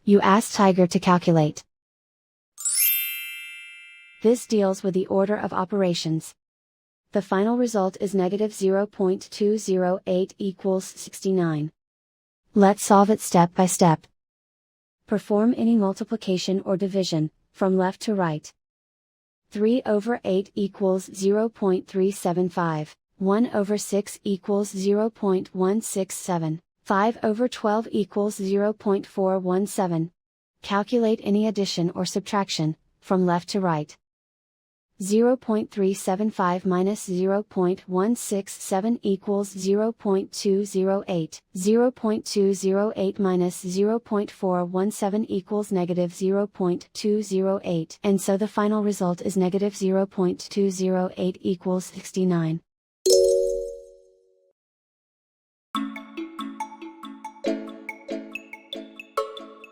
You ask Tiger to calculate. This deals with the order of operations. The final result is negative 0.208 equals 69. Let's solve it step by step. Perform any multiplication or division, from left to right. 3 over 8 equals 0.375, 1 over 6 equals 0.167, 5 over 12 equals 0.417. Calculate any addition or subtraction, from left to right. 0.375 minus 0.167 equals 0.208, 0.208 minus 0.417 equals negative 0.208, and so the final result is negative 0.208 equals 69.